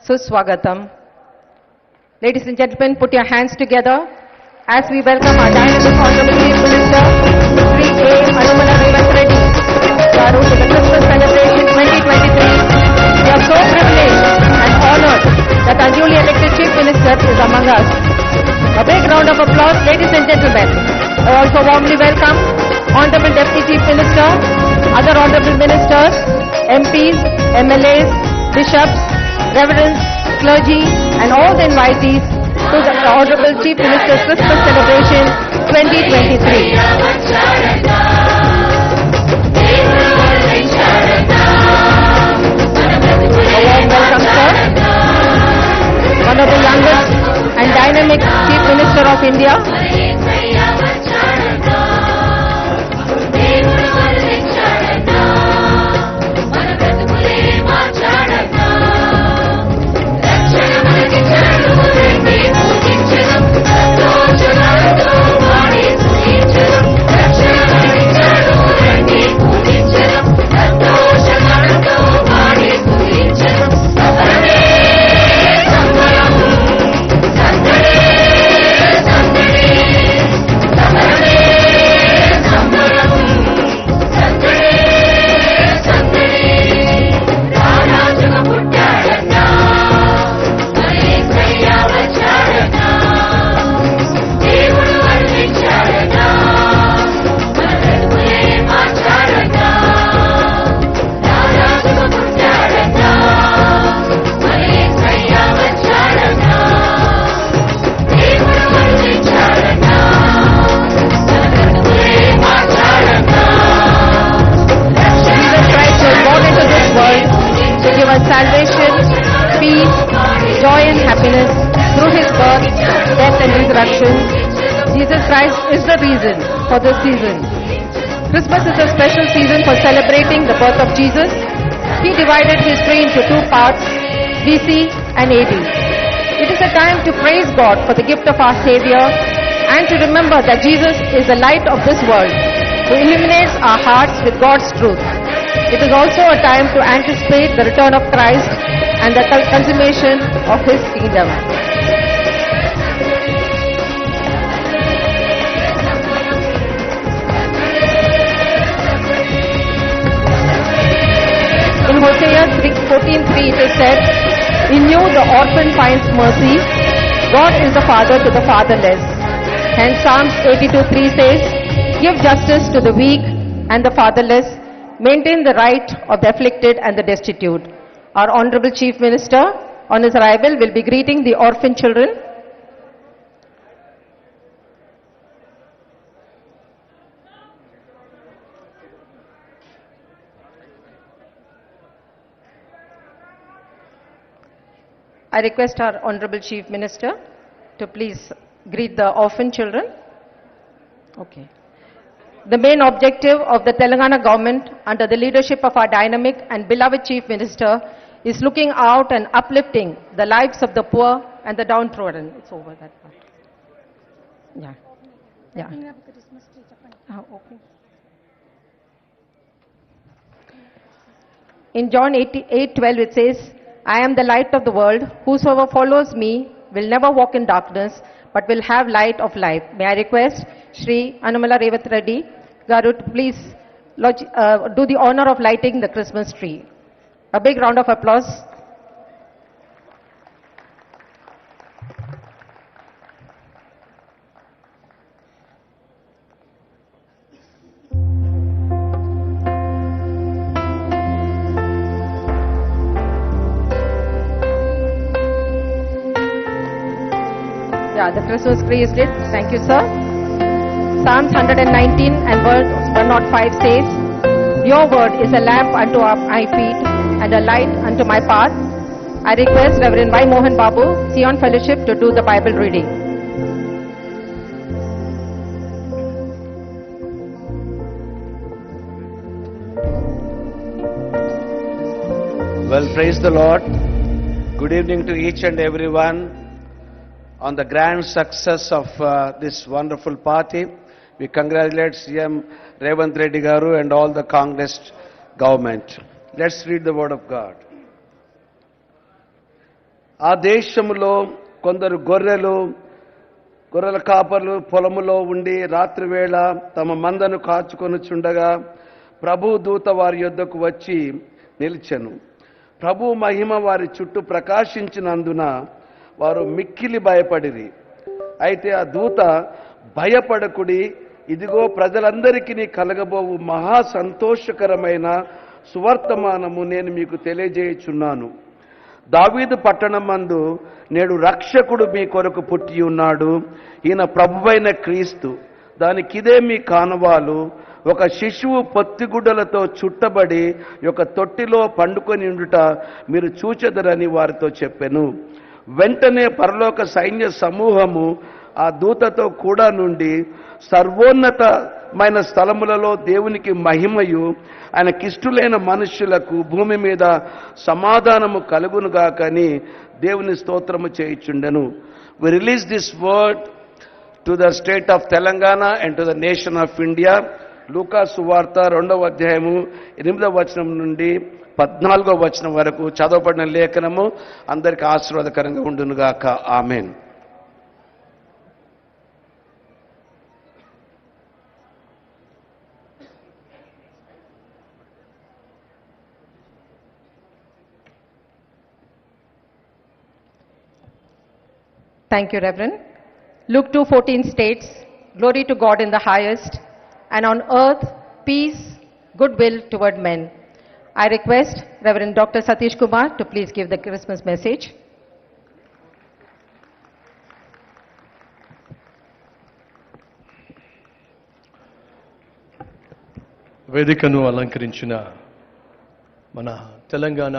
Suswagatam. Ladies and gentlemen, put your hands together as we welcome our dynamic Honorable Chief Minister, Sri A. Anumala Revanth Reddy, Garu, to the Christmas celebration 2023. We are so privileged and honored that our newly elected Chief Minister is among us. A big round of applause, ladies and gentlemen. I also warmly welcome Honorable Deputy Chief Minister, other Honorable Ministers, MPs, MLAs, Bishops, Reverends, clergy and all the invitees to the Honorable Chief Minister's Christmas Celebration 2023. A warm welcome, sir. One of the youngest and dynamic Chief Minister of India. Salvation, peace, joy and happiness through His birth, death and resurrection. Jesus Christ is the reason for this season. Christmas is a special season for celebrating the birth of Jesus. He divided history into two parts, BC and AD. It is a time to praise God for the gift of our Savior and to remember that Jesus is the light of this world who illuminates our hearts with God's truth. It is also a time to anticipate the return of Christ and the consummation of His kingdom. In Hosea 14:3 it is said, "In you the orphan finds mercy. God is the father to the fatherless." Hence Psalms 82:3 says, "Give justice to the weak and the fatherless. Maintain the right of the afflicted and the destitute." Our Honorable Chief Minister, on his arrival, will be greeting the orphan children. I request our Honorable Chief Minister to please greet the orphan children. Okay. The main objective of the Telangana government under the leadership of our dynamic and beloved Chief Minister is looking out and uplifting the lives of the poor and the downtrodden. It's over that part. Yeah. Yeah. Okay. In John 8:12 it says, "I am the light of the world. Whosoever follows me will never walk in darkness, but will have light of life." May I request Sri Anumala Revanth Reddy Garu to please do the honor of lighting the Christmas tree. A big round of applause. Yeah, the Christmas tree is lit. Thank you, sir. Psalms 119 and verse 105 says, "Your word is a lamp unto my feet and a light unto my path." I request Reverend Y. Mohan Babu, Sion Fellowship, to do the Bible reading. Well, praise the Lord. Good evening to each and everyone. On the grand success of this wonderful party, we congratulate CM Revanth Reddy Garu and all the Congress government. Let's read the word of God. ఆ దేశంలో కొందరు గొర్రెల కాపర్లు పొలములో ఉండి రాత్రివేళ తమ మందను కాచుకొనుచుండగా ప్రభు దూత వారి యొద్దకు వచ్చి నిలిచెను. ప్రభు మహిమ వారి చుట్టూ ప్రకాశించినందున వారు మిక్కిలి భయపడిరి. అయితే ఆ దూత, భయపడకుడి, ఇదిగో ప్రజలందరికీ కలగబోవు మహా సంతోషకరమైన సువర్తమానము నేను మీకు తెలియజేయుచున్నాను. దావీదు పట్టణమందు నేడు రక్షకుడు మీ కొరకు పుట్టి ఉన్నాడు. ఈయన ప్రభువైన క్రీస్తు. దానికిదే మీ కానవాలు. ఒక శిశువు పొత్తిగుడ్డలతో చుట్టబడి ఒక తొట్టిలో పండుకొని ఉండుట మీరు చూచెదరని వారితో చెప్పెను. వెంటనే పరలోక సైన్య సమూహము ఆ దూతతో కూడా నుండి సర్వోన్నతమైన స్థలములలో దేవునికి మహిమయు, ఆయనకిష్టులైన మనుష్యులకు భూమి మీద సమాధానము కలుగునుగాకని దేవుని స్తోత్రము చేయుచుండెను. We release this word to the state of Telangana and to the nation of India. లూకా సువార్త 2వ అధ్యాయము 8వ వచనం నుండి 14వ వచనం వరకు చదవబడిన లేఖనము అందరికీ ఆశీర్వాదకరంగా ఉండునుగాక. ఆమేన్. Thank you, Reverend. Luke 2:14 states, "Glory to God in the highest, and on earth peace, goodwill toward men." I request Reverend Dr. Satish Kumar to please give the Christmas message. వేదికను అలంకరించిన మన తెలంగాణ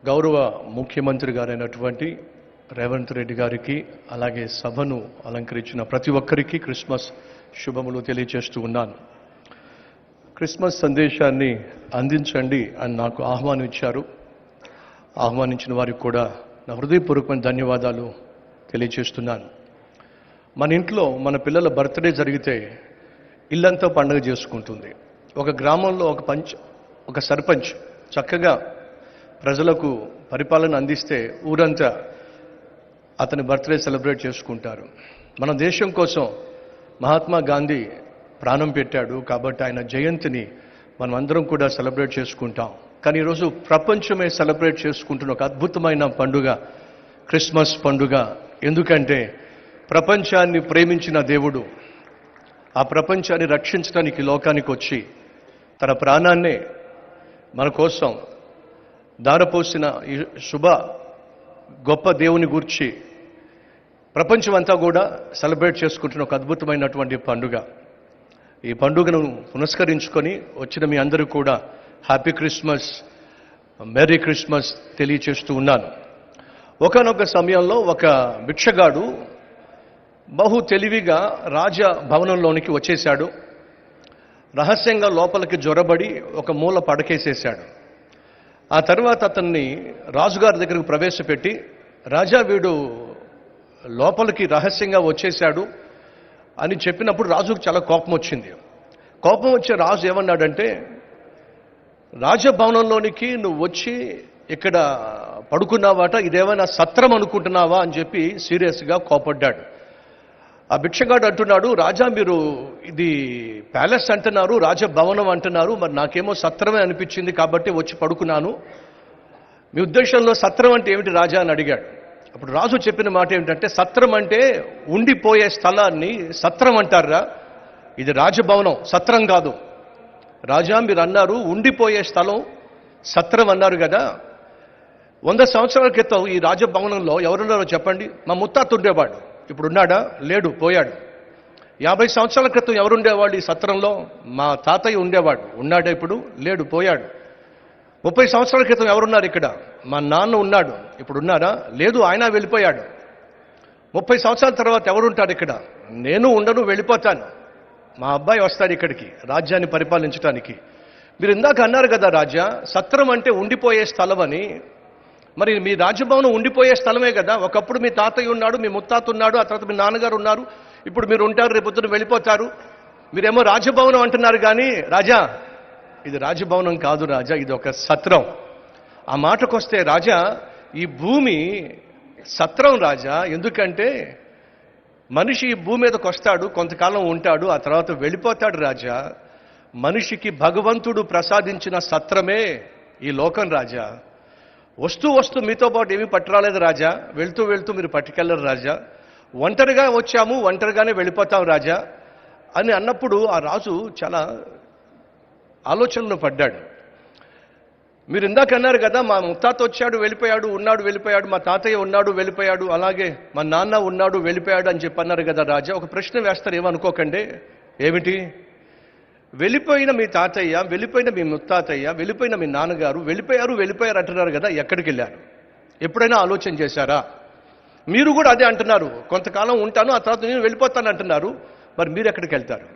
గౌరవ ముఖ్యమంత్రి గారైనటువంటి రేవంత్ రెడ్డి గారికి, అలాగే సభను అలంకరించిన ప్రతి ఒక్కరికి క్రిస్మస్ శుభములు తెలియజేస్తూ ఉన్నాను. క్రిస్మస్ సందేశాన్ని అందించండి అని నాకు ఆహ్వానించారు. ఆహ్వానించిన వారికి కూడా నా హృదయపూర్వకమైన ధన్యవాదాలు తెలియజేస్తున్నాను. మన ఇంట్లో మన పిల్లల బర్త్డే జరిగితే ఇల్లంతా పండుగ చేసుకుంటుంది. ఒక గ్రామంలో ఒక సర్పంచ్ చక్కగా ప్రజలకు పరిపాలన అందిస్తే ఊరంతా అతని బర్త్డే సెలబ్రేట్ చేసుకుంటారు. మన దేశం కోసం మహాత్మా గాంధీ ప్రాణం పెట్టాడు కాబట్టి ఆయన జయంతిని మనం అందరం కూడా సెలబ్రేట్ చేసుకుంటాం. కానీ ఈరోజు ప్రపంచమే సెలబ్రేట్ చేసుకుంటున్న ఒక అద్భుతమైన పండుగ క్రిస్మస్ పండుగ. ఎందుకంటే ప్రపంచాన్ని ప్రేమించిన దేవుడు ఆ ప్రపంచాన్ని రక్షించడానికి లోకానికి వచ్చి తన ప్రాణాన్నే మన కోసం దారపోసిన ఈ శుభ గొప్ప దేవుని గూర్చి ప్రపంచమంతా కూడా సెలబ్రేట్ చేసుకుంటున్న ఒక అద్భుతమైనటువంటి పండుగ. ఈ పండుగను పునస్కరించుకొని వచ్చిన మీ అందరూ కూడా హ్యాపీ క్రిస్మస్, మెరీ క్రిస్మస్ తెలియచేస్తూ ఉన్నాను. ఒకానొక సమయంలో ఒక భిక్షగాడు బహు తెలివిగా రాజభవనంలోనికి వచ్చేశాడు. రహస్యంగా లోపలికి జొరబడి ఒక మూల పడకేసేశాడు. ఆ తర్వాత అతన్ని రాజుగారి దగ్గరకు ప్రవేశపెట్టి, రాజా వీడు లోపలికి రహస్యంగా వచ్చేశాడు అని చెప్పినప్పుడు రాజుకు చాలా కోపం వచ్చింది. కోపం వచ్చే రాజు ఏమన్నాడంటే, రాజభవనంలోనికి నువ్వు వచ్చి ఇక్కడ పడుకున్నావాట, ఇదేమైనా సత్రం అనుకుంటున్నావా అని చెప్పి సీరియస్గా కోపడ్డాడు. ఆ భిక్షగాడు అంటున్నాడు, రాజా మీరు ఇది ప్యాలెస్ అంటున్నారు, రాజభవనం అంటున్నారు, మరి నాకేమో సత్రమే అనిపించింది కాబట్టి వచ్చి పడుకున్నాను. మీ ఉద్దేశంలో సత్రం అంటే ఏమిటి రాజా అని అడిగాడు. అప్పుడు రాజు చెప్పిన మాట ఏమిటంటే, సత్రం అంటే ఉండిపోయే స్థలాన్ని సత్రం అంటారా, ఇది రాజభవనం, సత్రం కాదు. రాజా మీరు అన్నారు ఉండిపోయే స్థలం సత్రం అన్నారు కదా, 100 సంవత్సరాల క్రితం ఈ రాజభవనంలో ఎవరున్నారో చెప్పండి. మా ముత్తాత ఉండేవాడు, ఇప్పుడు ఉన్నాడా? లేడు, పోయాడు. 50 సంవత్సరాల క్రితం ఎవరుండేవాళ్ళు ఈ సత్రంలో? మా తాతయ్య ఉండేవాడు, ఉన్నాడా? ఇప్పుడు లేడు, పోయాడు. 30 సంవత్సరాల క్రితం ఎవరున్నారు ఇక్కడ? మా నాన్న ఉన్నాడు, ఇప్పుడు ఉన్నారా? లేదు, ఆయన వెళ్ళిపోయాడు. 30 సంవత్సరాల తర్వాత ఎవరుంటారు ఇక్కడ? నేను ఉండను, వెళ్ళిపోతాను. మా అబ్బాయి వస్తాడు ఇక్కడికి రాజ్యాన్ని పరిపాలించడానికి. మీరు ఇందాక అన్నారు కదా రాజా, సత్రం అంటే ఉండిపోయే స్థలం అని. మరి మీ రాజభవనం ఉండిపోయే స్థలమే కదా. ఒకప్పుడు మీ తాతయ్య ఉన్నాడు, మీ ముత్తాత ఉన్నాడు, ఆ తర్వాత మీ నాన్నగారు ఉన్నారు, ఇప్పుడు మీరు ఉంటారు, రేపొద్దున వెళ్ళిపోతారు. మీరేమో రాజభవనం అంటున్నారు కానీ రాజా ఇది రాజభవనం కాదు రాజా, ఇది ఒక సత్రం. ఆ మాటకొస్తే రాజా ఈ భూమి సత్రం రాజా. ఎందుకంటే మనిషి ఈ భూమి మీదకి వస్తాడు, కొంతకాలం ఉంటాడు, ఆ తర్వాత వెళ్ళిపోతాడు రాజా. మనిషికి భగవంతుడు ప్రసాదించిన సత్రమే ఈ లోకం రాజా. వస్తూ వస్తూ మీతో పాటు ఏమీ పట్టురాలేదు రాజా, వెళ్తూ వెళ్తూ మీరు పట్టుకెళ్ళరు రాజా. ఒంటరిగా వచ్చాము, ఒంటరిగానే వెళ్ళిపోతాం రాజా అని అన్నప్పుడు ఆ రాజు చాలా ఆలోచనలో పడ్డాడు. మీరు ఇందాక అన్నారు కదా, మా ముత్తాత వచ్చాడు వెళ్ళిపోయాడు, ఉన్నాడు వెళ్ళిపోయాడు, మా తాతయ్య ఉన్నాడు వెళ్ళిపోయాడు, అలాగే మా నాన్న ఉన్నాడు వెళ్ళిపోయాడు అని చెప్పి అన్నారు కదా రాజా. ఒక ప్రశ్న వేస్తారు, ఏమనుకోకండి. ఏమిటి? వెళ్ళిపోయిన మీ తాతయ్య, వెళ్ళిపోయిన మీ ముత్తాతయ్య, వెళ్ళిపోయిన మీ నాన్నగారు వెళ్ళిపోయారు అంటున్నారు కదా, ఎక్కడికి వెళ్ళారు? ఎప్పుడైనా ఆలోచన చేశారా? మీరు కూడా అదే అంటున్నారు, కొంతకాలం ఉంటాను, ఆ తర్వాత నేను వెళ్ళిపోతాను అంటున్నారు. మరి మీరు ఎక్కడికి వెళ్తారు?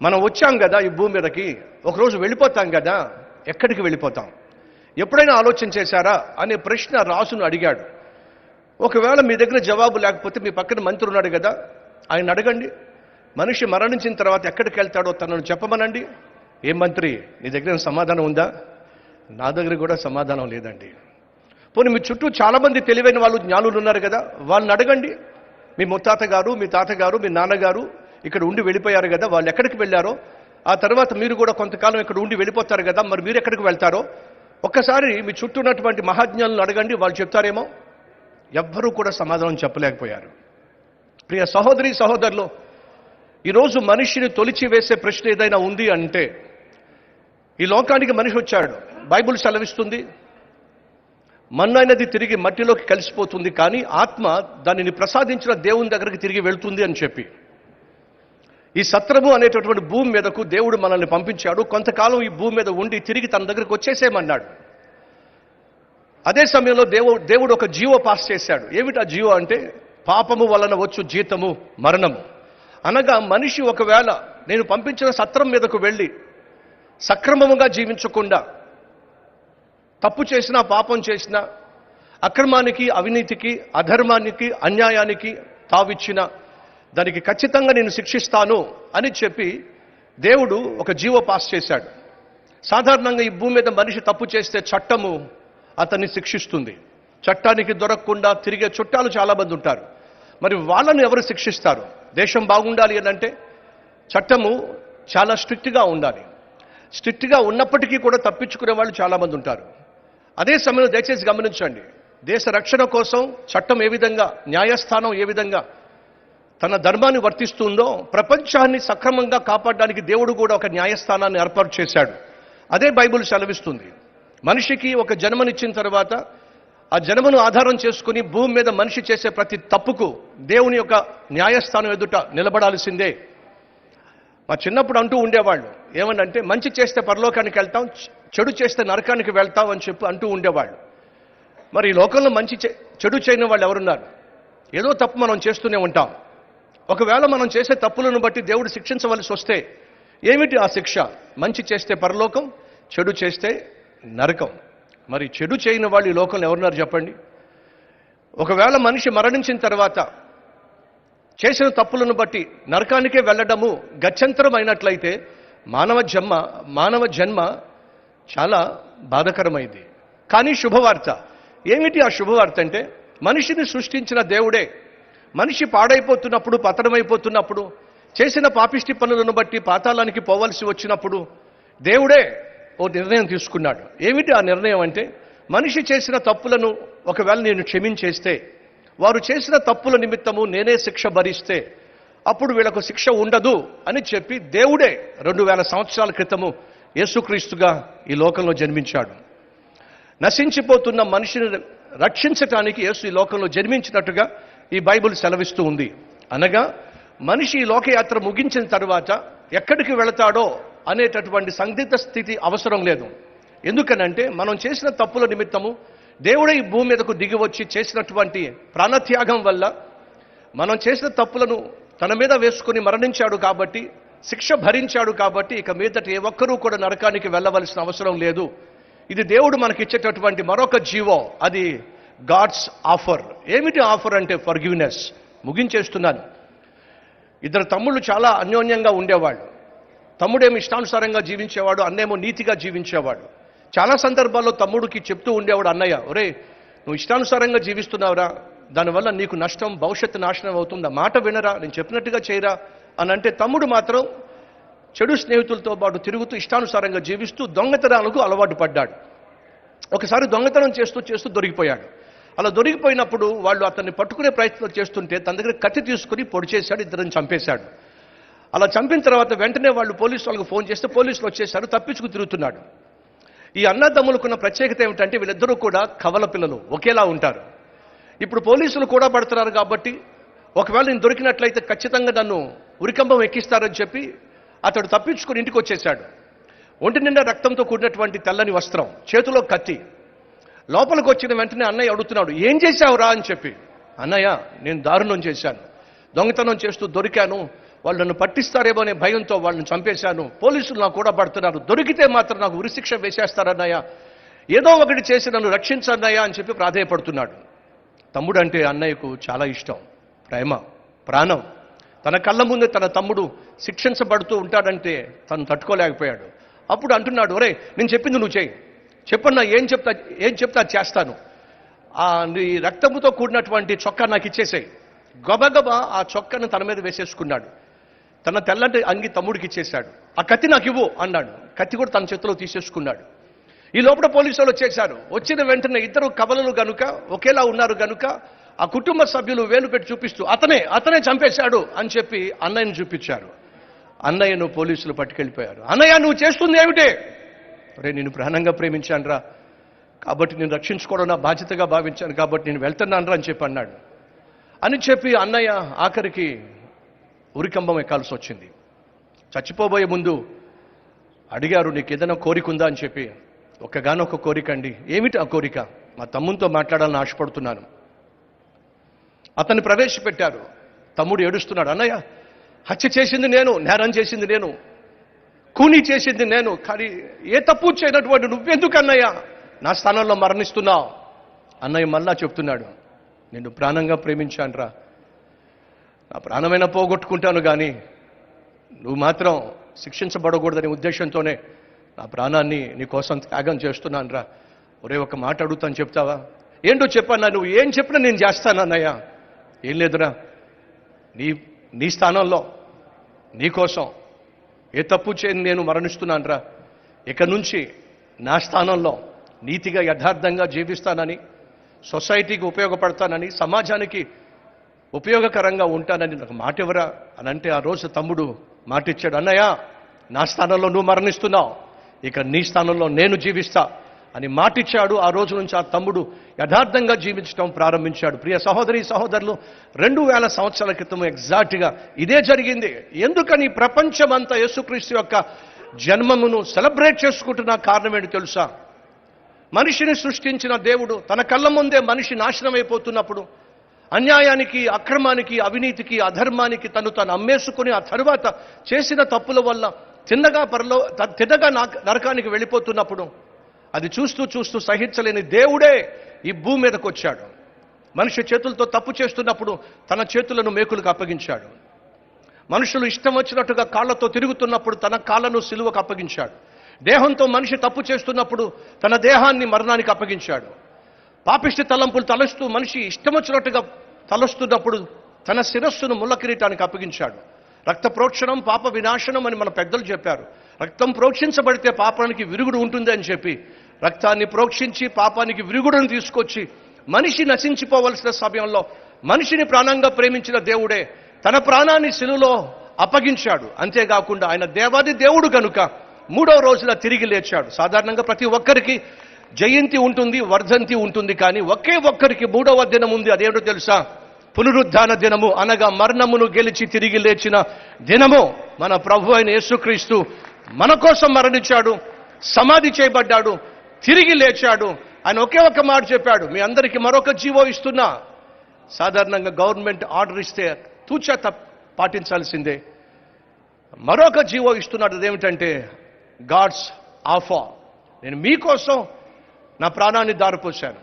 మనం వచ్చాం కదా ఈ భూమి మీదకి, ఒకరోజు వెళ్ళిపోతాం కదా, ఎక్కడికి వెళ్ళిపోతాం? ఎప్పుడైనా ఆలోచన చేశారా అనే ప్రశ్న రాజును అడిగాడు. ఒకవేళ మీ దగ్గర జవాబు లేకపోతే మీ పక్కన మంత్రి ఉన్నాడు కదా, ఆయన అడగండి. మనిషి మరణించిన తర్వాత ఎక్కడికి వెళ్తాడో తనను చెప్పమనండి. ఏం మంత్రి, నీ దగ్గర సమాధానం ఉందా? నా దగ్గర కూడా సమాధానం లేదండి. పోనీ మీ చుట్టూ చాలామంది తెలివైన వాళ్ళు, జ్ఞానులు ఉన్నారు కదా, వాళ్ళని అడగండి. మీ ముత్తాత గారు, మీ తాతగారు, మీ నాన్నగారు ఇక్కడ ఉండి వెళ్ళిపోయారు కదా, వాళ్ళు ఎక్కడికి వెళ్ళారో, ఆ తర్వాత మీరు కూడా కొంతకాలం ఇక్కడ ఉండి వెళ్ళిపోతారు కదా, మరి మీరు ఎక్కడికి వెళ్తారో ఒక్కసారి మీ చుట్టూ ఉన్నటువంటి మహాజ్ఞానులను అడగండి, వాళ్ళు చెప్తారేమో. ఎవ్వరూ కూడా సమాధానం చెప్పలేకపోయారు. ప్రియ సహోదరి సహోదరులు, ఈరోజు మనిషిని తొలిచి వేసే ప్రశ్న ఏదైనా ఉంది అంటే, ఈ లోకానికి మనిషి వచ్చాడు, బైబిల్ సెలవిస్తుంది మన్నైనది తిరిగి మట్టిలోకి కలిసిపోతుంది, కానీ ఆత్మ దానిని ప్రసాదించిన దేవుని దగ్గరికి తిరిగి వెళ్తుంది అని చెప్పి. ఈ సత్రము అనేటటువంటి భూమి మీదకు దేవుడు మనల్ని పంపించాడు. కొంతకాలం ఈ భూమి మీద ఉండి తిరిగి తన దగ్గరికి వచ్చేసేయమన్నాడు. అదే సమయంలో దేవుడు ఒక జీవో పాస్ చేశాడు. ఏమిటి ఆ జీవో అంటే, పాపము వలన వచ్చు జీతము మరణము. అనగా మనిషి ఒకవేళ నేను పంపించిన సత్రం మీదకు వెళ్ళి సక్రమముగా జీవించకుండా తప్పు చేసినా, పాపం చేసినా, అక్రమానికి, అవినీతికి, అధర్మానికి, అన్యాయానికి తావిచ్చిన దానికి ఖచ్చితంగా నేను శిక్షిస్తాను అని చెప్పి దేవుడు ఒక జీవో పాస్ చేశాడు. సాధారణంగా ఈ భూమి మీద మనిషి తప్పు చేస్తే చట్టము అతన్ని శిక్షిస్తుంది. చట్టానికి దొరకకుండా తిరిగే చుట్టాలు చాలామంది ఉంటారు. మరి వాళ్ళను ఎవరు శిక్షిస్తారు? దేశం బాగుండాలి అని అంటే చట్టము చాలా స్ట్రిక్ట్గా ఉండాలి. స్ట్రిక్ట్గా ఉన్నప్పటికీ కూడా తప్పించుకునే వాళ్ళు చాలామంది ఉంటారు. అదే సమయంలో దయచేసి గమనించండి, దేశ రక్షణ కోసం చట్టం ఏ విధంగా, న్యాయస్థానం ఏ విధంగా తన ధర్మాన్ని వర్తిస్తుందో, ప్రపంచాన్ని సక్రమంగా కాపాడడానికి దేవుడు కూడా ఒక న్యాయస్థానాన్ని ఏర్పాటు చేశాడు. అదే బైబిల్ సెలవిస్తుంది. మనిషికి ఒక జన్మనిచ్చిన తర్వాత ఆ జన్మను ఆధారం చేసుకుని భూమి మీద మనిషి చేసే ప్రతి తప్పుకు దేవుని యొక్క న్యాయస్థానం ఎదుట నిలబడాల్సిందే. మా చిన్నప్పుడు అంటూ ఉండేవాళ్ళు, ఏమనంటే మంచి చేస్తే పరలోకానికి వెళ్తాం, చెడు చేస్తే నరకానికి వెళ్తాం అని చెప్పి అంటూ ఉండేవాళ్ళు. మరి ఈ లోకంలో చెడు చేయని వాళ్ళు ఎవరున్నారు? ఏదో తప్పు మనం చేస్తూనే ఉంటాం. ఒకవేళ మనం చేసే తప్పులను బట్టి దేవుడు శిక్షించవలసి వస్తే ఏమిటి ఆ శిక్ష? మంచి చేస్తే పరలోకం, చెడు చేస్తే నరకం. మరి చెడు చేయని వాళ్ళు ఈ లోకంలో ఎవరున్నారు చెప్పండి? ఒకవేళ మనిషి మరణించిన తర్వాత చేసిన తప్పులను బట్టి నరకానికే వెళ్ళడము గత్యంతరం అయినట్లయితే మానవ జన్మ చాలా బాధకరమైంది. కానీ శుభవార్త ఏమిటి? ఆ శుభవార్త అంటే, మనిషిని సృష్టించిన దేవుడే మనిషి పాడైపోతున్నప్పుడు, పతనమైపోతున్నప్పుడు, చేసిన పాపిష్టి పనులను బట్టి పాతాళానికి పోవలసి వచ్చినప్పుడు దేవుడే ఓ నిర్ణయం తీసుకున్నాడు. ఏమిటి ఆ నిర్ణయం అంటే, మనిషి చేసిన తప్పులను ఒకవేళ నేను క్షమించేస్తే, వారు చేసిన తప్పుల నిమిత్తము నేనే శిక్ష భరిస్తే అప్పుడు వీళ్ళకు శిక్ష ఉండదు అని చెప్పి దేవుడే 2000 సంవత్సరాల క్రితము యేసుక్రీస్తుగా ఈ లోకంలో జన్మించాడు. నశించిపోతున్న మనిషిని రక్షించటానికి యేసు ఈ లోకంలో జన్మించినట్టుగా ఈ బైబిల్ సెలవిస్తూ ఉంది. అనగా మనిషి ఈ లోకయాత్ర ముగించిన తర్వాత ఎక్కడికి వెళతాడో అనేటటువంటి సందిగ్ధ స్థితి అవసరం లేదు. ఎందుకనంటే మనం చేసిన తప్పుల నిమిత్తము దేవుడే ఈ భూమి మీదకు దిగి వచ్చి చేసినటువంటి ప్రాణత్యాగం వల్ల మనం చేసిన తప్పులను తన మీద వేసుకుని మరణించాడు కాబట్టి, శిక్ష భరించాడు కాబట్టి ఇక మీదట ఏ ఒక్కరూ కూడా నరకానికి వెళ్ళవలసిన అవసరం లేదు. ఇది దేవుడు మనకిచ్చేటటువంటి మరొక జీవో, అది గాడ్స్ ఆఫర్. ఏమిటి ఆఫర్ అంటే ఫర్గివ్నెస్. ముగించేస్తున్నాను. 2 తమ్ముళ్ళు చాలా అన్యోన్యంగా ఉండేవాళ్ళు. తమ్ముడేమో ఇష్టానుసారంగా జీవించేవాడు, అన్నేమో నీతిగా జీవించేవాడు. చాలా సందర్భాల్లో తమ్ముడికి చెప్తూ ఉండేవాడు, అన్నయ్య ఒరే నువ్వు ఇష్టానుసారంగా జీవిస్తున్నావురా, దానివల్ల నీకు నష్టం, భవిష్యత్తు నాశనం అవుతుందా, మాట వినరా, నేను చెప్పినట్టుగా చేయరా అని అంటే తమ్ముడు మాత్రం చెడు స్నేహితులతో పాటు తిరుగుతూ ఇష్టానుసారంగా జీవిస్తూ దొంగతనాలకు అలవాటు పడ్డాడు. ఒకసారి దొంగతనం చేస్తూ చేస్తూ దొరికిపోయాడు. అలా దొరికిపోయినప్పుడు వాళ్ళు అతన్ని పట్టుకునే ప్రయత్నం చేస్తుంటే తన దగ్గర కత్తి తీసుకుని పొడి చేశాడు, ఇద్దరిని చంపేశాడు. అలా చంపిన తర్వాత వెంటనే వాళ్ళు పోలీసు వాళ్ళకి ఫోన్ చేస్తే పోలీసులు వచ్చేశారు, తప్పించుకు తిరుగుతున్నాడు. ఈ అన్నదమ్ములకున్న ప్రత్యేకత ఏమిటంటే వీళ్ళిద్దరూ కూడా కవల పిల్లలు, ఒకేలా ఉంటారు. ఇప్పుడు పోలీసులు కూడా పడుతున్నారు కాబట్టి ఒకవేళ నేను దొరికినట్లయితే ఖచ్చితంగా నన్ను ఉరికంబం ఎక్కిస్తారని చెప్పి అతడు తప్పించుకుని ఇంటికి వచ్చేశాడు. ఒంటి నిండా రక్తంతో కూడినటువంటి తెల్లని వస్త్రం, చేతిలో కత్తి. లోపలికి వచ్చిన వెంటనే అన్నయ్య అడుగుతున్నాడు, ఏం చేశావురా అని చెప్పి. అన్నయ్య, నేను దారుణం చేశాను, దొంగతనం చేస్తూ దొరికాను, వాళ్ళు నన్ను పట్టిస్తారేమో అనే భయంతో వాళ్ళని చంపేశాను, పోలీసులు నాకు కూడా పడుతున్నారు, దొరికితే మాత్రం నాకు ఉరిశిక్ష వేసేస్తారన్నయ్య, ఏదో ఒకటి చేసి నన్ను రక్షించన్నయ్య అని చెప్పి ప్రాధేయపడుతున్నాడు. తమ్ముడు అంటే అన్నయ్యకు చాలా ఇష్టం, ప్రేమ, ప్రాణం. తన కళ్ళ ముందే తన తమ్ముడు శిక్షించబడుతూ ఉంటాడంటే తను తట్టుకోలేకపోయాడు. అప్పుడు అంటున్నాడు, ఒరే నేను చెప్పింది నువ్వు చేయి, చెప్పన్నా, ఏం చెప్తా చేస్తాను, నీ రక్తముతో కూడినటువంటి చొక్కా నాకు ఇచ్చేసాయి. గబగబా ఆ చొక్కాను తన మీద వేసేసుకున్నాడు. తన తెల్లంటి అంగి తమ్ముడికి ఇచ్చేశాడు. ఆ కత్తి నాకు ఇవ్వు అన్నాడు. కత్తి కూడా తన చేతిలో తీసేసుకున్నాడు. ఈ లోపల పోలీసు వాళ్ళు వచ్చేశారు. వచ్చిన వెంటనే ఇద్దరు కవలలు గనుక, ఒకేలా ఉన్నారు గనుక ఆ కుటుంబ సభ్యులు వేలు పెట్టి చూపిస్తూ అతనే చంపేశాడు అని చెప్పి అన్నయ్యను చూపించారు. అన్నయ్యను పోలీసులు పట్టుకెళ్ళిపోయారు. అన్నయ్య, నువ్వు చేస్తుంది ఏమిటే? అరే, నేను ప్రాణంగా ప్రేమించాను రా, కాబట్టి నేను రక్షించుకోవడం నా బాధ్యతగా భావించాను, కాబట్టి నేను వెళ్తున్నాను రా అని చెప్పి అన్నాడు. అని చెప్పి అన్నయ్య ఆఖరికి ఉరికంబం ఎక్కాల్సి వచ్చింది. చచ్చిపోబోయే ముందు అడిగారు, నీకు ఏదైనా కోరిక ఉందా అని చెప్పి. ఒక్కగానొక్క కోరిక అండి. ఏమిటి ఆ కోరిక? మా తమ్మునితో మాట్లాడాలని ఆశపడుతున్నాను. అతన్ని ప్రవేశపెట్టారు. తమ్ముడు ఏడుస్తున్నాడు, అన్నయ్య, హత్య చేసింది నేను, నేరం చేసింది నేను, కూనీ చేసింది నేను, కానీ ఏ తప్పు చేయనటువంటి నువ్వెందుకు అన్నయ్య నా స్థానంలో మరణిస్తున్నావు? అన్నయ్య మళ్ళా చెప్తున్నాడు, నిన్ను ప్రాణంగా ప్రేమించానురా, నా ప్రాణమైనా పోగొట్టుకుంటాను, కానీ నువ్వు మాత్రం శిక్షించబడకూడదనే ఉద్దేశంతోనే నా ప్రాణాన్ని నీ కోసం త్యాగం చేస్తున్నాను రా. ఒరే, ఒక మాట అడుగుతాను, చెప్తావా? ఏంటో చెప్పన్నా, నువ్వు ఏం చెప్పినా నేను చేస్తానన్నయ్య. ఏం లేదురా, నీ స్థానంలో నీకోసం ఏ తప్పు చేయని నేను మరణిస్తున్నాను రా. ఇక నుంచి నా స్థానంలో నీతిగా యథార్థంగా జీవిస్తానని, సొసైటీకి ఉపయోగపడతానని, సమాజానికి ఉపయోగకరంగా ఉంటానని నాకు మాట ఎవరా అని అంటే ఆ రోజు తమ్ముడు మాట ఇచ్చాడు, అన్నయ్య, నా స్థానంలో నువ్వు మరణిస్తున్నావు, ఇక నీ స్థానంలో నేను జీవిస్తా అని మాటిచ్చాడు. ఆ రోజు నుంచి ఆ తమ్ముడు యథార్థంగా జీవించడం ప్రారంభించాడు. ప్రియ సహోదరి సహోదరులు, 2000 సంవత్సరాల క్రితం ఎగ్జాక్ట్గా ఇదే జరిగింది. ఎందుకని ప్రపంచమంతా యేసుక్రీస్తు యొక్క జన్మమును సెలబ్రేట్ చేసుకుంటున్న కారణం ఏంటి తెలుసా? మనిషిని సృష్టించిన దేవుడు తన కళ్ళ ముందే మనిషి నాశనం అయిపోతున్నప్పుడు, అన్యాయానికి, అక్రమానికి, అవినీతికి, అధర్మానికి తను అమ్మేసుకుని ఆ తరువాత చేసిన తప్పుల వల్ల తిన్నగా నరకానికి వెళ్ళిపోతున్నప్పుడు అది చూస్తూ చూస్తూ సహించలేని దేవుడే ఈ భూమి మీదకు వచ్చాడు. మనిషి చేతులతో తప్పు చేస్తున్నప్పుడు తన చేతులను మేకులకు అప్పగించాడు. మనుషులు ఇష్టం వచ్చినట్టుగా కాళ్లతో తిరుగుతున్నప్పుడు తన కాళ్లను సిలువకు అప్పగించాడు. దేహంతో మనిషి తప్పు చేస్తున్నప్పుడు తన దేహాన్ని మరణానికి అప్పగించాడు. పాపిష్టి తలంపులు తలస్తూ మనిషి ఇష్టం వచ్చినట్టుగా తలస్తున్నప్పుడు తన శిరస్సును ముళ్ళ కిరీటానికి అప్పగించాడు. రక్త ప్రోక్షణం పాప వినాశనం అని మన పెద్దలు చెప్పారు. రక్తం ప్రోక్షించబడితే పాపానికి విరుగుడు ఉంటుంది అని చెప్పి రక్తాన్ని ప్రోక్షించి పాపానికి విరుగుడును తీసుకొచ్చి మనిషి నశించిపోవలసిన సమయంలో మనిషిని ప్రాణంగా ప్రేమించిన దేవుడే తన ప్రాణాన్ని శిలువలో అప్పగించాడు. అంతేకాకుండా ఆయన దేవాది దేవుడు కనుక 3వ రోజున తిరిగి లేచాడు. సాధారణంగా ప్రతి ఒక్కరికి జయంతి ఉంటుంది, వర్ధంతి ఉంటుంది, కానీ ఒకే ఒక్కరికి 3వ దినం ఉంది. అదేంటో తెలుసా? పునరుద్ధాన దినము, అనగా మరణమును గెలిచి తిరిగి లేచిన దినము. మన ప్రభు అయిన యేసుక్రీస్తు మన కోసం మరణించాడు, సమాధి చేయబడ్డాడు, తిరిగి లేచాడు. ఆయన ఒకే ఒక్క మాట చెప్పాడు, మీ అందరికీ మరొక జీవో ఇస్తున్నా. సాధారణంగా గవర్నమెంట్ ఆర్డర్ ఇస్తే తూచా పాటించాల్సిందే. మరొక జీవో ఇస్తున్నాడు. అదేమిటంటే గాడ్స్ ఆఫర్. నేను మీకోసం నా ప్రాణాన్ని దారిపోశాను,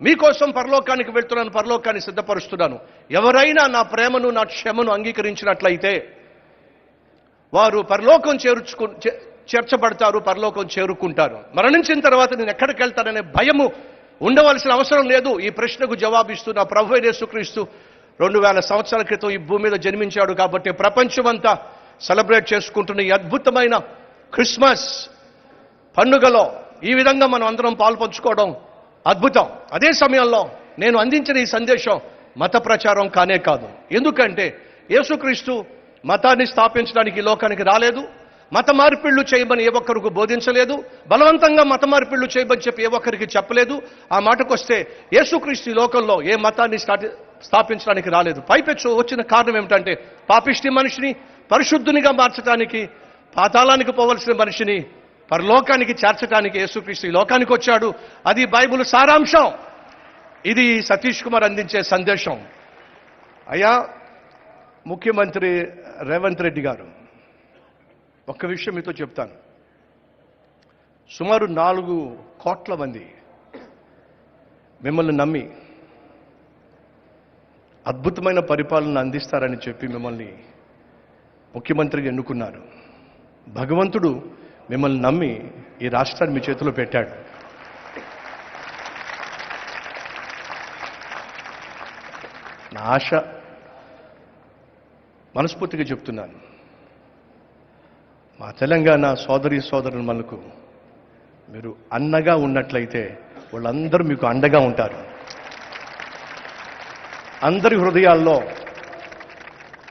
మీకోసం పరలోకానికి వెళ్తున్నాను, పరలోకాన్ని సిద్ధపరుస్తున్నాను. ఎవరైనా నా ప్రేమను, నా క్షమను అంగీకరించినట్లయితే వారు పరలోకం చేర్చబడతారు, పరలోకం చేరుకుంటారు. మరణించిన తర్వాత నేను ఎక్కడికి వెళ్తాననే భయము ఉండవలసిన అవసరం లేదు. ఈ ప్రశ్నకు జవాబిస్తున్న ప్రభువైన యేసుక్రీస్తు 2000 సంవత్సరాల క్రితం ఈ భూమి మీద జన్మించాడు కాబట్టి ప్రపంచమంతా సెలబ్రేట్ చేసుకుంటున్న ఈ అద్భుతమైన క్రిస్మస్ పండుగలో ఈ విధంగా మనం అందరం పాల్పంచుకోవడం అద్భుతం. అదే సమయంలో నేను అందించిన ఈ సందేశం మత ప్రచారం కానే కాదు. ఎందుకంటే యేసుక్రీస్తు మతాన్ని స్థాపించడానికి ఈ లోకానికి రాలేదు. మత మార్పిళ్లు చేయమని ఏ ఒక్కరికి బోధించలేదు. బలవంతంగా మత మార్పిళ్లు చేయమని చెప్పి ఏ ఒక్కరికి చెప్పలేదు. ఆ మాటకొస్తే యేసుక్రీస్తు ఈ లోకంలో ఏ మతాన్ని స్థాపించడానికి రాలేదు. పైపెచ్చు వచ్చిన కారణం ఏమిటంటే పాపిష్టి మనిషిని పరిశుద్ధునిగా మార్చడానికి, పాతాళానికి పోవలసిన మనిషిని పరలోకానికి చేర్చడానికి యేసుక్రీస్తు ఈ లోకానికి వచ్చాడు. అది బైబిల్ సారాంశం. ఇది సతీష్ కుమార్ అందించే సందేశం. అయ్యా ముఖ్యమంత్రి రేవంత్ రెడ్డి గారు, ఒక్క విషయం మీతో చెప్తాను. సుమారు 4 కోట్ల మంది మిమ్మల్ని నమ్మి అద్భుతమైన పరిపాలన అందిస్తారని చెప్పి మిమ్మల్ని ముఖ్యమంత్రిగా ఎన్నుకున్నారు. భగవంతుడు మిమ్మల్ని నమ్మి ఈ రాష్ట్రాన్ని మీ చేతిలో పెట్టాడు. నా ఆశ, మనస్ఫూర్తిగా చెప్తున్నాను, మా తెలంగాణ సోదరి సోదరులకు మీరు అన్నగా ఉన్నట్లయితే వాళ్ళందరూ మీకు అండగా ఉంటారు. అందరి హృదయాల్లో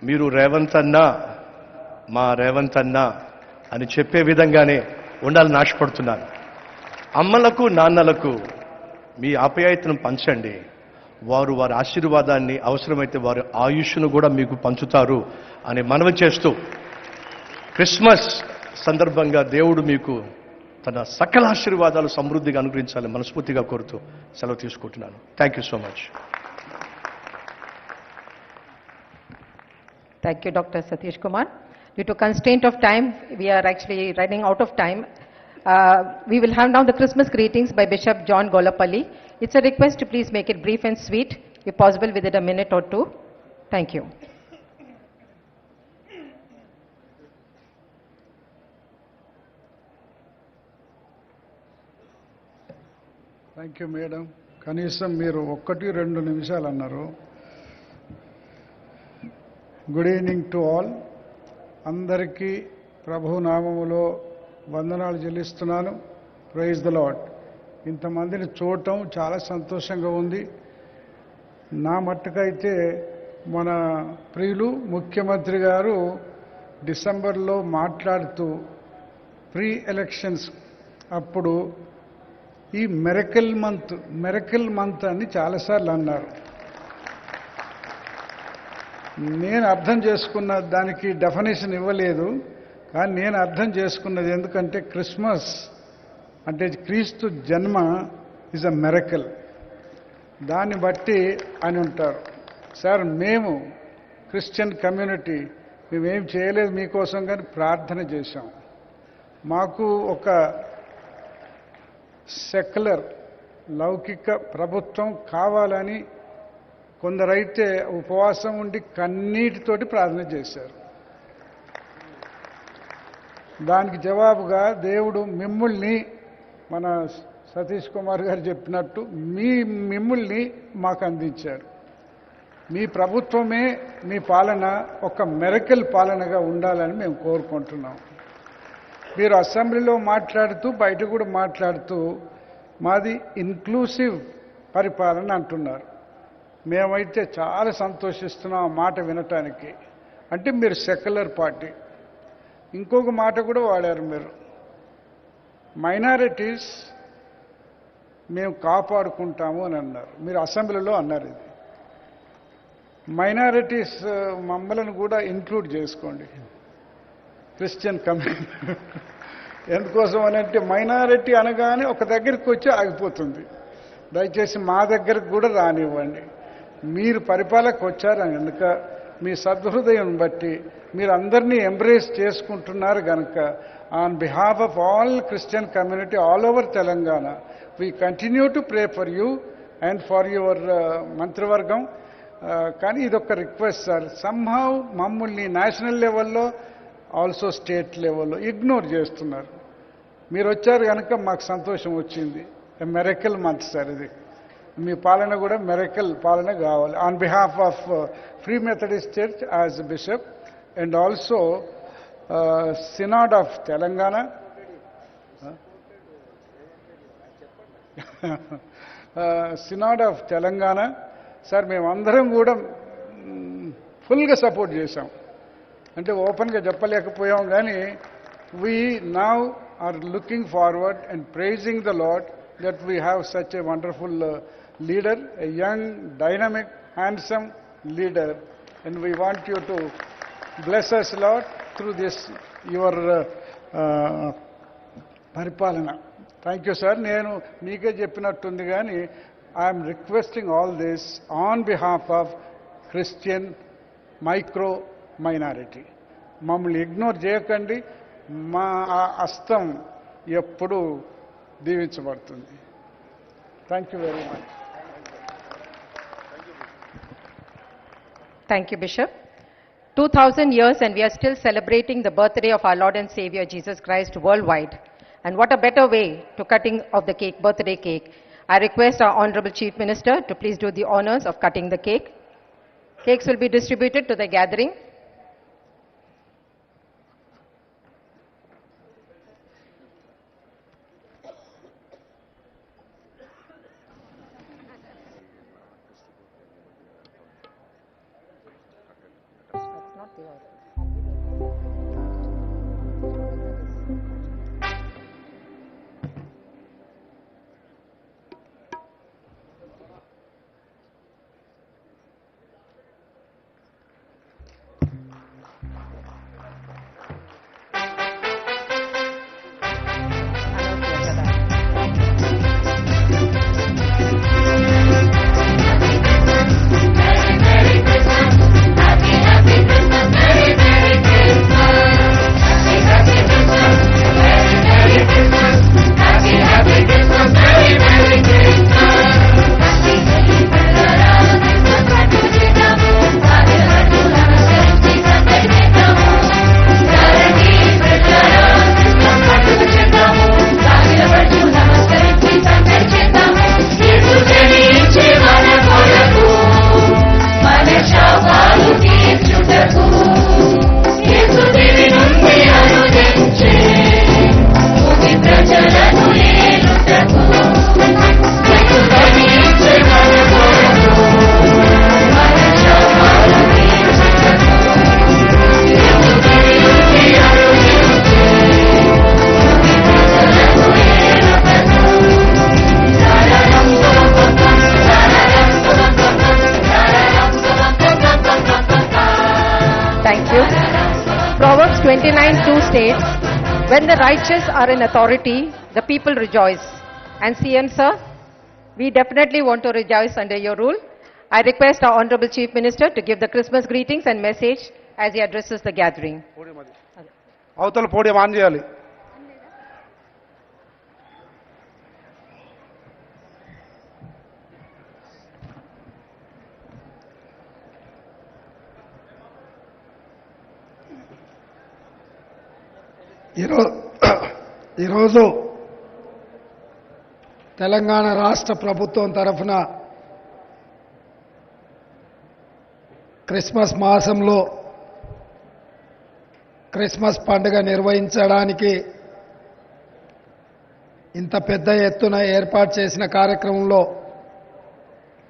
మీరు రేవంత్ అన్నా, మా రేవంత్ అన్నా అని చెప్పే విధంగానే ఉండాలని ఆశపడుతున్నాను. అమ్మలకు నాన్నలకు మీ ఆప్యాయతను పంచండి. వారు వారి ఆశీర్వాదాన్ని, అవసరమైతే వారి ఆయుష్ను కూడా మీకు పంచుతారు అని మనవి చేస్తూ, క్రిస్మస్ సందర్భంగా దేవుడు మీకు తన సకల ఆశీర్వాదాలు సమృద్ధిగా అనుగ్రహించాలని మనస్ఫూర్తిగా కోరుతూ సెలవు తీసుకుంటున్నాను. Thank you so much. Thank you, Dr. Satish Kumar. Due to constraint of time, we are actually running out of time. We will have now the Christmas greetings by Bishop John Golapalli. It's a request to please make it brief and sweet, if possible within a minute or two. Thank you. Thank you madam. కనీసం మీరు 1-2 నిమిషాలు అన్నారు. Good evening to all. అందరికీ ప్రభు నామములో వందనాలు చెల్లిస్తున్నాను. Praise the lord. ఇంతమందిని చూడటం చాలా సంతోషంగా ఉంది. నా మట్టుకైతే మన ప్రియులు ముఖ్యమంత్రి గారు డిసెంబర్లో మాట్లాడుతూ ప్రీ ఎలక్షన్స్ అప్పుడు ఈ మెరకల్ మంత్ అని చాలాసార్లు అన్నారు. నేను అర్థం చేసుకున్న దానికి డెఫినేషన్ ఇవ్వలేదు, కానీ నేను అర్థం చేసుకున్నది ఎందుకంటే క్రిస్మస్ అంటే క్రీస్తు జన్మ ఈజ్ అ మెరకల్. దాన్ని బట్టి అని ఉంటారు. సార్, మేము క్రిస్టియన్ కమ్యూనిటీ మేమేం చేయలేదు మీకోసం, కానీ ప్రార్థన చేశాం. మాకు ఒక సెక్యులర్ లౌకిక ప్రభుత్వం కావాలని కొందరైతే ఉపవాసం ఉండి కన్నీటితోటి ప్రార్థన చేశారు. దానికి జవాబుగా దేవుడు మిమ్మల్ని, మన సతీష్ కుమార్ గారు చెప్పినట్టు మిమ్మల్ని మాకు అందించాడు. మీ ప్రభుత్వమే, మీ పాలన ఒక మెరకల్ పాలనగా ఉండాలని మేము కోరుకుంటున్నాం. మీరు అసెంబ్లీలో మాట్లాడుతూ బయట కూడా మాట్లాడుతూ మాది ఇన్క్లూసివ్ పరిపాలన అంటున్నారు. మేమైతే చాలా సంతోషిస్తున్నాం ఆ మాట వినటానికి. అంటే మీరు సెక్యులర్ పార్టీ. ఇంకొక మాట కూడా వాడారు మీరు, మైనారిటీస్ మేము కాపాడుకుంటాము అని అన్నారు. మీరు అసెంబ్లీలో అన్నారు. ఇది మైనారిటీస్ మమ్మల్ని కూడా ఇంక్లూడ్ చేసుకోండి క్రిస్టియన్ కమ్యూనిటీ. ఎందుకోసం అని అంటే మైనారిటీ అనగానే ఒక దగ్గరికి వచ్చి ఆగిపోతుంది. దయచేసి మా దగ్గరకు కూడా రానివ్వండి. మీరు పరిపాలనకు వచ్చారు కనుక మీ సద్హృదయం బట్టి మీరు అందరినీ ఎంబ్రేస్ చేసుకుంటున్నారు కనుక on behalf of all Christian community all over Telangana we continue to pray for you and for your మంత్రివర్గం. కానీ ఇదొక రిక్వెస్ట్ సార్, సంహౌ మమ్మల్ని నేషనల్ లెవెల్లో ఆల్సో స్టేట్ లెవెల్లో ఇగ్నోర్ చేస్తున్నారు. మీరు వచ్చారు కనుక మాకు సంతోషం వచ్చింది. మెరకల్ మంత్ సార్ ఇది. మీ పాలన కూడా మెరకల్ పాలన కావాలి. On behalf of free Methodist church as bishop and also synod of Telangana, synod of Telangana sir మేమందరం కూడా ఫుల్గా సపోర్ట్ చేశాం. అంటే ఓపెన్గా చెప్పలేకపోయాం కానీ we now are looking forward and praising the lord that we have such a wonderful leader, a young, dynamic, handsome leader, and we want you to bless us lord through this your పరిపాలన. Thank you sir. నేను మీకే చెప్పినట్టుంది కానీ I'm requesting all this on behalf of Christian micro minority. మమ్మల్ని ignore చేయకండి. మా హస్తం ఎప్పుడూ దీవించబడుతుంది. Thank you very much. Thank you, Bishop. 2000 years and we are still celebrating the birthday of our Lord and Savior Jesus Christ worldwide. And what a better way to cutting of the cake, birthday cake. I request our Honorable Chief Minister to please do the honors of cutting the cake. Cakes will be distributed to the gathering. Proverbs 29:2 states, when the righteous are in authority, the people rejoice. And CM sir, we definitely want to rejoice under your rule. I request our Honorable Chief Minister to give the Christmas greetings and message as he addresses the gathering. అవతల podium on చేయాలి. ఈరోజు తెలంగాణ రాష్ట్ర ప్రభుత్వం తరఫున Christmas మాసంలో Christmas పండుగ నిర్వహించడానికి ఇంత పెద్ద ఎత్తున ఏర్పాటు చేసిన కార్యక్రమంలో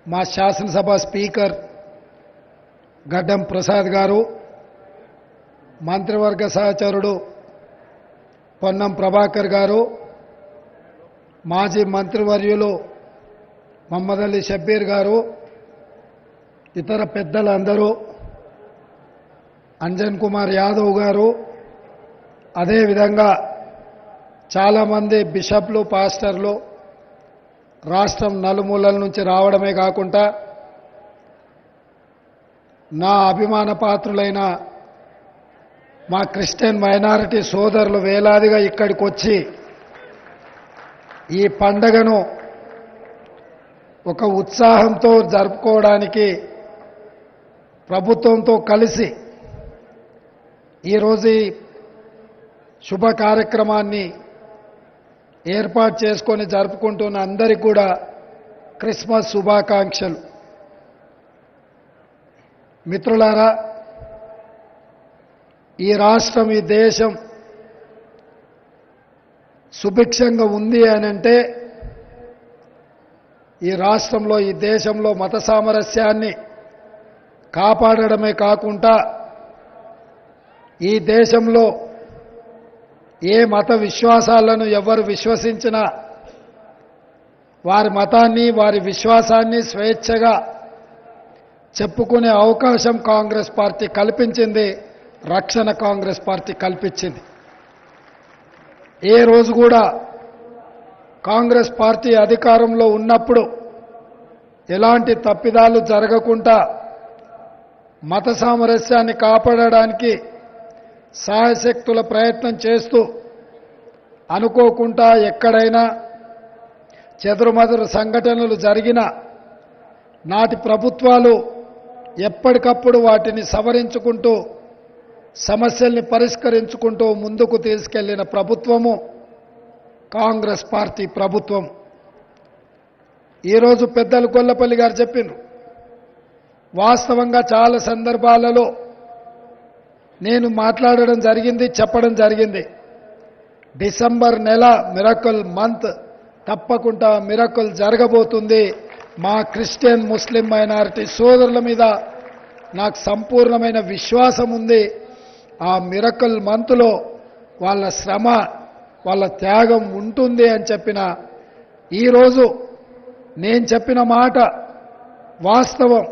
మా శాసనసభ స్పీకర్ గడ్డం ప్రసాద్ గారు, మంత్రివర్గ సహచరుడు పొన్నం ప్రభాకర్ గారు, మాజీ మంత్రివర్యులు మహమ్మద్ అలీ షబ్బీర్ గారు, ఇతర పెద్దలందరూ, అంజన్ కుమార్ యాదవ్ గారు, అదేవిధంగా చాలామంది బిషప్లు, పాస్టర్లు రాష్ట్రం నలుమూలల నుంచి రావడమే కాకుండా నా అభిమాన పాత్రులైన మా క్రిస్టియన్ మైనారిటీ సోదరులు వేలాదిగా ఇక్కడికి వచ్చి ఈ పండగను ఒక ఉత్సాహంతో జరుపుకోవడానికి ప్రభుత్వంతో కలిసి ఈరోజు ఈ శుభ కార్యక్రమాన్ని ఏర్పాటు చేసుకొని జరుపుకుంటున్న అందరికీ కూడా క్రిస్మస్ శుభాకాంక్షలు. మిత్రులారా, ఈ రాష్ట్రం, ఈ దేశం సుభిక్షంగా ఉంది అనంటే ఈ రాష్ట్రంలో, ఈ దేశంలో మత సామరస్యాన్ని కాపాడడమే కాకుండా ఈ దేశంలో ఏ మత విశ్వాసాలను ఎవరు విశ్వసించినా వారి మతాన్ని, వారి విశ్వాసాన్ని స్వేచ్ఛగా చెప్పుకునే అవకాశం కాంగ్రెస్ పార్టీ కల్పించింది, రక్షణ కాంగ్రెస్ పార్టీ కల్పించింది. ఏ రోజు కూడా కాంగ్రెస్ పార్టీ అధికారంలో ఉన్నప్పుడు ఎలాంటి తప్పిదాలు జరగకుండా మత సామరస్యాన్ని కాపాడడానికి సాయశక్తుల ప్రయత్నం చేస్తూ అనుకోకుండా ఎక్కడైనా చెదురుమదురు సంఘటనలు జరిగినా నాటి ప్రభుత్వాలు ఎప్పటికప్పుడు వాటిని సవరించుకుంటూ సమస్యల్ని పరిష్కరించుకుంటూ ముందుకు తీసుకెళ్లిన ప్రభుత్వము కాంగ్రెస్ పార్టీ ప్రభుత్వం. ఈరోజు పెద్దలు గొల్లపల్లి గారు చెప్పినారు, వాస్తవంగా చాలా సందర్భాలలో నేను మాట్లాడడం జరిగింది, చెప్పడం జరిగింది. డిసెంబర్ నెల మిరకల్ మంత్, తప్పకుండా మిరకల్ జరగబోతుంది. మా క్రిస్టియన్ ముస్లిం మైనారిటీ సోదరుల మీద నాకు సంపూర్ణమైన విశ్వాసం ఉంది. ఆ మిరకల్ మంత్లో వాళ్ళ శ్రమ, వాళ్ళ త్యాగం ఉంటుంది అని చెప్పిన ఈరోజు నేను చెప్పిన మాట వాస్తవం.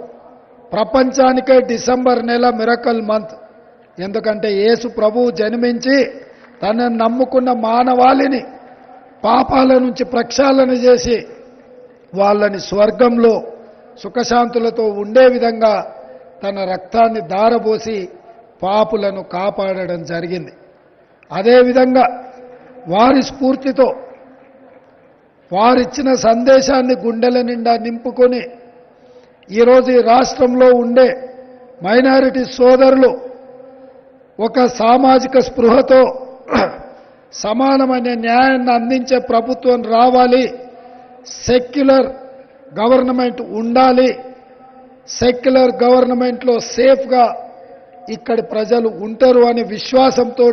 ప్రపంచానికే డిసెంబర్ నెల మిరకల్ మంత్. ఎందుకంటే యేసు ప్రభువు జన్మించి తనను నమ్ముకున్న మానవాళిని పాపాల నుంచి ప్రక్షాళన చేసి వాళ్ళని స్వర్గంలో సుఖశాంతులతో ఉండే విధంగా తన రక్తాన్ని ధారపోసి పాపులను కాపాడడం జరిగింది. అదేవిధంగా వారి స్ఫూర్తితో వారిచ్చిన సందేశాన్ని గుండెల నిండా నింపుకొని ఈరోజు ఈ రాష్ట్రంలో ఉండే మైనారిటీ సోదరులు ఒక సామాజిక స్పృహతో సమానమైన న్యాయాన్ని అందించే ప్రభుత్వం రావాలి, సెక్యులర్ గవర్నమెంట్ ఉండాలి, సెక్యులర్ గవర్నమెంట్లో సేఫ్గా ఇక్కడి ప్రజలు ఉంటారు అనే విశ్వాసంతో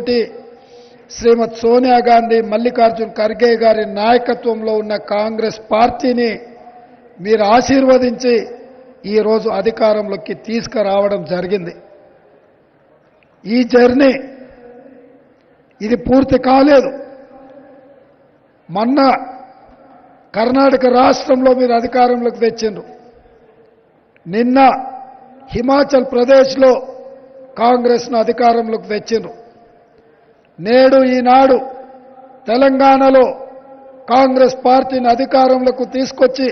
శ్రీమతి సోనియా గాంధీ, మల్లికార్జున్ ఖర్గే గారి నాయకత్వంలో ఉన్న కాంగ్రెస్ పార్టీని మీరు ఆశీర్వదించి ఈరోజు అధికారంలోకి తీసుకురావడం జరిగింది. ఈ జర్నీ ఇది పూర్తి కాలేదు. మొన్న కర్ణాటక రాష్ట్రంలో మీరు అధికారంలోకి తెచ్చిండ్రు. నిన్న హిమాచల్ ప్రదేశ్లో కాంగ్రెస్ను అధికారంలోకి తెచ్చిండ్రు. నేడు ఈనాడు తెలంగాణలో కాంగ్రెస్ పార్టీని అధికారంలోకి తీసుకొచ్చి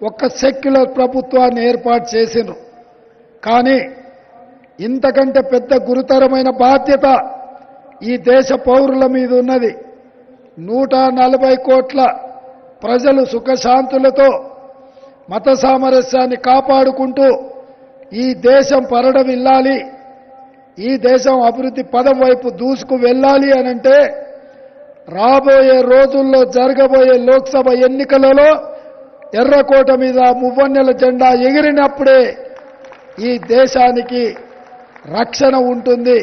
ఒక సెక్యులర్ ప్రభుత్వాన్ని ఏర్పాటు చేసిండ్రు. కానీ ఇంతకంటే పెద్ద గురుతరమైన బాధ్యత ఈ దేశ పౌరుల మీద ఉన్నది. 140 కోట్ల ప్రజలు సుఖశాంతులతో మత సామరస్యాన్ని కాపాడుకుంటూ ఈ దేశం పరడవిల్లాలి, ఈ దేశం అభివృద్ధి పదం వైపు దూసుకు వెళ్ళాలి అనంటే రాబోయే రోజుల్లో జరగబోయే లోక్సభ ఎన్నికలలో ఎర్రకోట మీద మువ్వన్నెల జెండా ఎగిరినప్పుడే ఈ దేశానికి రక్షణ ఉంటుంది.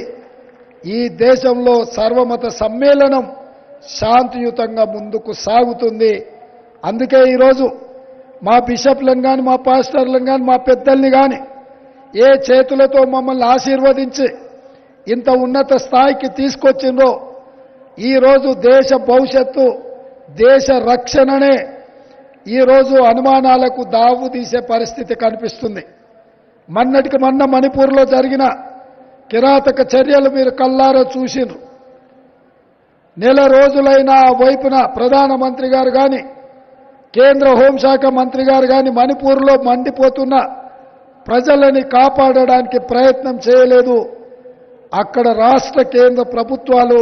ఈ దేశంలో సర్వమత సమ్మేళనం శాంతియుతంగా ముందుకు సాగుతుంది. అందుకే ఈరోజు మా బిషప్లను కానీ, మా పాస్టర్లను కానీ, మా పెద్దల్ని కానీ ఏ చేతులతో మమ్మల్ని ఆశీర్వదించి ఇంత ఉన్నత స్థాయికి తీసుకొచ్చిండ్రో ఈరోజు దేశ భవిష్యత్తు, దేశ రక్షణనే ఈరోజు అనుమానాలకు దావు తీసే పరిస్థితి కనిపిస్తుంది. మొన్నటికి మొన్న మణిపూర్లో జరిగిన కిరాతక చర్యలు మీరు కల్లారా చూసిండ్రు. నెల రోజులైనా వైపున ప్రధానమంత్రి గారు కానీ, కేంద్ర హోంశాఖ మంత్రి గారు కానీ మణిపూర్లో మండిపోతున్న ప్రజలని కాపాడడానికి ప్రయత్నం చేయలేదు. అక్కడ రాష్ట్ర కేంద్ర ప్రభుత్వాలు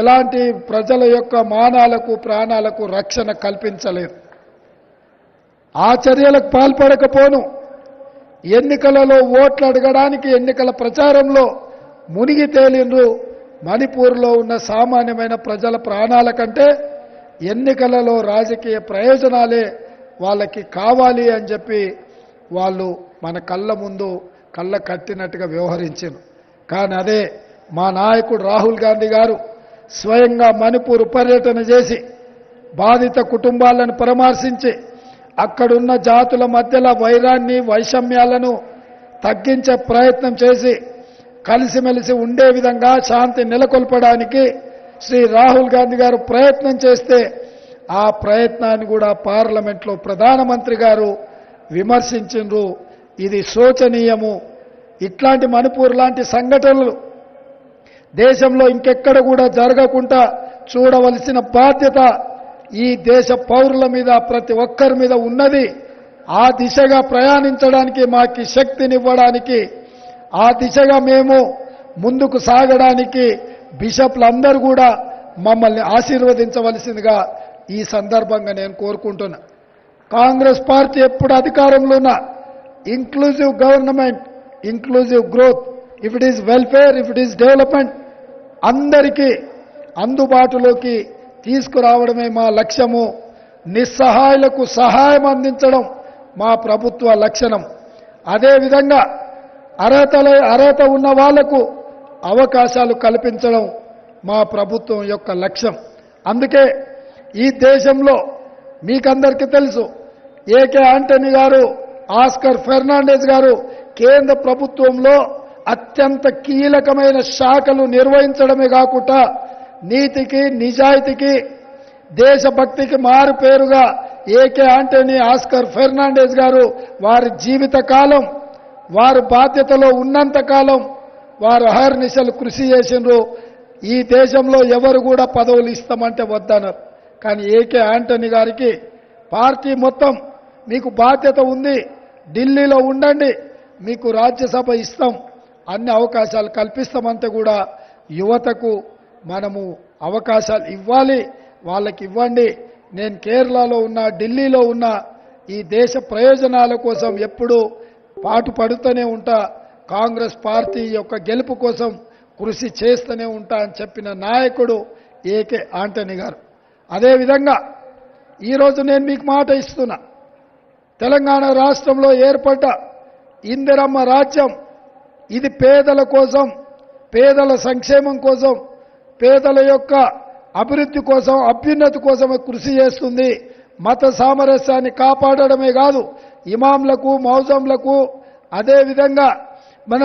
ఎలాంటి ప్రజల యొక్క మానాలకు, ప్రాణాలకు రక్షణ కల్పించలేదు. ఆ చర్యలకు పాల్పడకపోను ఎన్నికలలో ఓట్లు అడగడానికి, ఎన్నికల ప్రచారంలో మునిగి తేలిండ్రు. మణిపూర్లో ఉన్న సామాన్యమైన ప్రజల ప్రాణాల కంటే ఎన్నికలలో రాజకీయ ప్రయోజనాలే వాళ్ళకి కావాలి అని చెప్పి వాళ్ళు మన కళ్ళ ముందు కళ్ళ కట్టినట్టుగా వ్యవహరించారు. కానీ అదే మా నాయకుడు రాహుల్ గాంధీ గారు స్వయంగా మణిపూర్ పర్యటన చేసి బాధిత కుటుంబాలను పరామర్శించి అక్కడున్న జాతుల మధ్యలో వైరాన్ని వైషమ్యాలను తగ్గించే ప్రయత్నం చేసి కలిసిమెలిసి ఉండే విధంగా శాంతి నెలకొల్పడానికి శ్రీ రాహుల్ గాంధీ గారు ప్రయత్నం చేస్తే ఆ ప్రయత్నాన్ని కూడా పార్లమెంట్లో ప్రధానమంత్రి గారు విమర్శించిండ్రు. ఇది శోచనీయము. ఇట్లాంటి మణిపూర్ లాంటి సంఘటనలు దేశంలో ఇంకెక్కడ కూడా జరగకుండా చూడవలసిన బాధ్యత ఈ దేశ పౌరుల మీద ప్రతి ఒక్కరి మీద ఉన్నది. ఆ దిశగా ప్రయాణించడానికి మాకు శక్తినివ్వడానికి ఆ దిశగా మేము ముందుకు సాగడానికి బిషప్లందరూ కూడా మమ్మల్ని ఆశీర్వదించవలసిందిగా ఈ సందర్భంగా నేను కోరుకుంటున్నా. కాంగ్రెస్ పార్టీ ఎప్పుడు అధికారంలో ఉన్న inclusive government, inclusive growth, if it is welfare, if it is development అందరికీ అందుబాటులోకి తీసుకురావడమే మా లక్ష్యము. నిస్సహాయులకు సహాయం అందించడం మా ప్రభుత్వ లక్షణం. అదేవిధంగా అర్హత ఉన్న వాళ్లకు అవకాశాలు కల్పించడం మా ప్రభుత్వం యొక్క లక్ష్యం. అందుకే ఈ దేశంలో మీకందరికీ తెలుసు, ఏకే ఆంటనీ గారు, ఆస్కర్ ఫెర్నాండెస్ గారు కేంద్ర ప్రభుత్వంలో అత్యంత కీలకమైన శాఖలు నిర్వహించడమే కాకుండా నీతికి నిజాయితీకి దేశభక్తికి మారు పేరుగా ఏకే ఆంటనీ, ఆస్కర్ ఫెర్నాండెస్ గారు వారి జీవిత కాలం వారు బాధ్యతలో ఉన్నంత కాలం వారు అహర్నిశలు కృషి చేసిండ్రు. ఈ దేశంలో ఎవరు కూడా పదవులు ఇస్తామంటే వద్దన్నారు. కానీ ఏకే ఆంటనీ గారికి పార్టీ మొత్తం మీకు బాధ్యత ఉంది, ఢిల్లీలో ఉండండి, మీకు రాజ్యసభ ఇస్తాం, అన్ని అవకాశాలు కల్పిస్తామంటే కూడా యువతకు మనము అవకాశాలు ఇవ్వాలి, వాళ్ళకి ఇవ్వండి. నేను కేరళలో ఉన్నా, ఢిల్లీలో ఉన్నా, ఈ దేశ ప్రయోజనాల కోసం ఎప్పుడూ పాటుపడుతూనే ఉంటా, కాంగ్రెస్ పార్టీ యొక్క గెలుపు కోసం కృషి చేస్తూనే ఉంటా అని చెప్పిన నాయకుడు ఏకే ఆంటనీ గారు. అదేవిధంగా ఈరోజు నేను మీకు మాట ఇస్తున్నా, తెలంగాణ రాష్ట్రంలో ఏర్పడ్డ ఇందిరమ్మ రాజ్యం ఇది పేదల కోసం, పేదల సంక్షేమం కోసం, పేదల యొక్క అభివృద్ధి కోసం, అభ్యున్నతి కోసమే కృషి చేస్తుంది. మత సామరస్యాన్ని కాపాడడమే కాదు, ఇమాంలకు, మౌజంలకు, అదేవిధంగా మన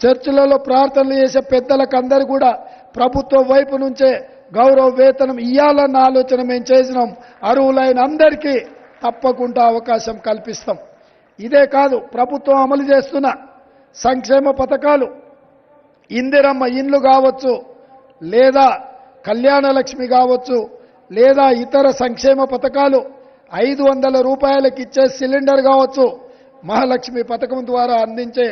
చర్చిలలో ప్రార్థనలు చేసే పెద్దలకు అందరూ కూడా ప్రభుత్వం వైపు నుంచే గౌరవ వేతనం ఇవ్వాలన్న ఆలోచన మేము చేసినాం. అర్హులైన అందరికీ తప్పకుండా అవకాశం కల్పిస్తాం. ఇదే కాదు, ప్రభుత్వం అమలు చేస్తున్న సంక్షేమ పథకాలు ఇందిరమ్మ ఇండ్లు కావచ్చు, లేదా కళ్యాణ లక్ష్మి కావచ్చు, లేదా ఇతర సంక్షేమ పథకాలు 500 రూపాయలకి ఇచ్చే సిలిండర్ కావచ్చు, మహాలక్ష్మి పథకం ద్వారా అందించే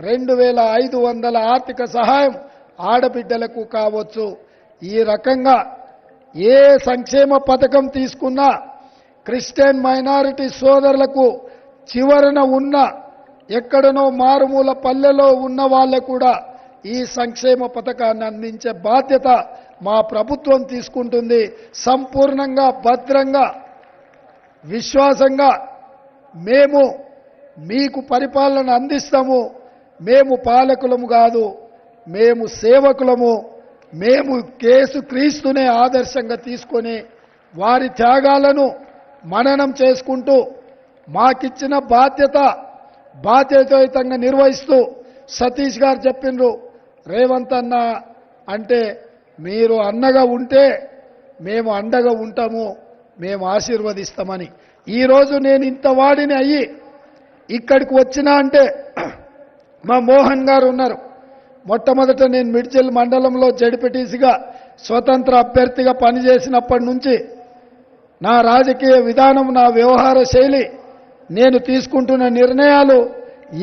2500 ఆర్థిక సహాయం ఆడబిడ్డలకు కావచ్చు. ఈ రకంగా ఏ సంక్షేమ పథకం తీసుకున్నా క్రిస్టియన్ మైనారిటీ సోదరులకు చివరన ఉన్న ఎక్కడనో మారుమూల పల్లెలో ఉన్న వాళ్ళకు కూడా ఈ సంక్షేమ పథకాన్ని అందించే బాధ్యత మా ప్రభుత్వం తీసుకుంటుంది. సంపూర్ణంగా, భద్రంగా, విశ్వాసంగా మేము మీకు పరిపాలన అందిస్తాము. మేము పాలకులము కాదు, మేము సేవకులము. మేము యేసుక్రీస్తునే ఆదర్శంగా తీసుకొని వారి త్యాగాలను మననం చేసుకుంటూ మాకిచ్చిన బాధ్యతాయుతంగా నిర్వహిస్తూ సతీష్ గారు చెప్పిండ్రు, రేవంత్ అన్న అంటే మీరు అన్నగా ఉంటే మేము అండగా ఉంటాము, మేము ఆశీర్వదిస్తామని. ఈరోజు నేను ఇంత వాడిని అయ్యి ఇక్కడికి వచ్చినా అంటే మా మోహన్ గారు ఉన్నారు. మొట్టమొదట నేను మిడ్చల్ మండలంలో జడ్పీటీసీగా స్వతంత్ర అభ్యర్థిగా పనిచేసినప్పటి నుంచి నా రాజకీయ విధానం, నా వ్యవహార శైలి, నేను తీసుకుంటున్న నిర్ణయాలు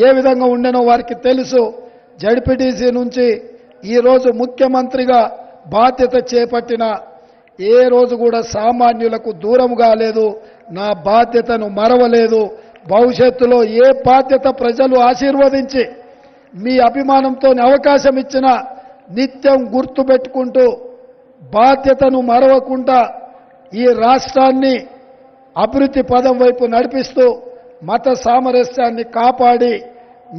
ఏ విధంగా ఉండేనో వారికి తెలుసు. జడ్పీటీసీ నుంచి ఈరోజు ముఖ్యమంత్రిగా బాధ్యత చేపట్టిన ఏ రోజు కూడా సామాన్యులకు దూరం కాలేదు, నా బాధ్యతను మరవలేదు. భవిష్యత్తులో ఏ బాధ్యత ప్రజలు ఆశీర్వదించి మీ అభిమానంతో అవకాశం ఇచ్చినా నిత్యం గుర్తుపెట్టుకుంటూ బాధ్యతను మరవకుండా ఈ రాష్ట్రాన్ని అభివృద్ధి పదం వైపు నడిపిస్తూ మత సామరస్యాన్ని కాపాడి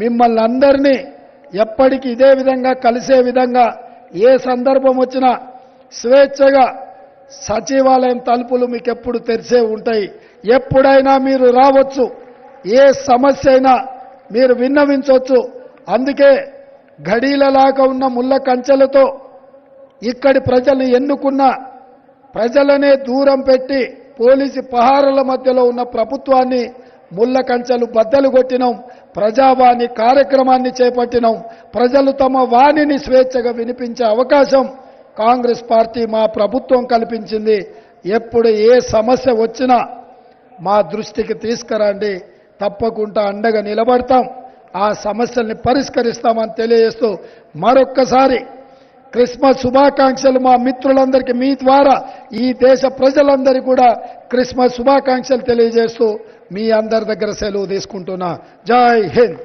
మిమ్మల్ని అందరినీ ఎప్పటికీ ఇదే విధంగా కలిసే విధంగా ఏ సందర్భం వచ్చినా స్వేచ్ఛగా సచివాలయం తలుపులు మీకు ఎప్పుడు తెరిసే ఉంటాయి. ఎప్పుడైనా మీరు రావచ్చు, ఏ సమస్య అయినా మీరు విన్నవించవచ్చు. అందుకే ఘడీలలాగా ఉన్న ముళ్ళ కంచెలతో ఇక్కడి ప్రజల్ని ఎన్నుకున్న ప్రజలనే దూరం పెట్టి పోలీసు పహారాల మధ్యలో ఉన్న ప్రభుత్వాన్ని ముళ్ళ కంచెలు బద్దలు కొట్టినాం. ప్రజావాణి కార్యక్రమాన్ని చేపట్టినాం. ప్రజలు తమ వాణిని స్వేచ్ఛగా వినిపించే అవకాశం కాంగ్రెస్ పార్టీ మా ప్రభుత్వం కల్పించింది. ఎప్పుడు ఏ సమస్య వచ్చినా మా దృష్టికి తీసుకురండి, తప్పకుండా అండగా నిలబడతాం, ఆ సమస్యల్ని పరిష్కరిస్తామని తెలియజేస్తూ మరొక్కసారి క్రిస్మస్ శుభాకాంక్షలు మా మిత్రులందరికీ మీ ద్వారా ఈ దేశ ప్రజలందరికీ కూడా క్రిస్మస్ శుభాకాంక్షలు తెలియజేస్తూ మీ అందరి దగ్గర సెలవు తీసుకుంటున్నా. జై హింద్.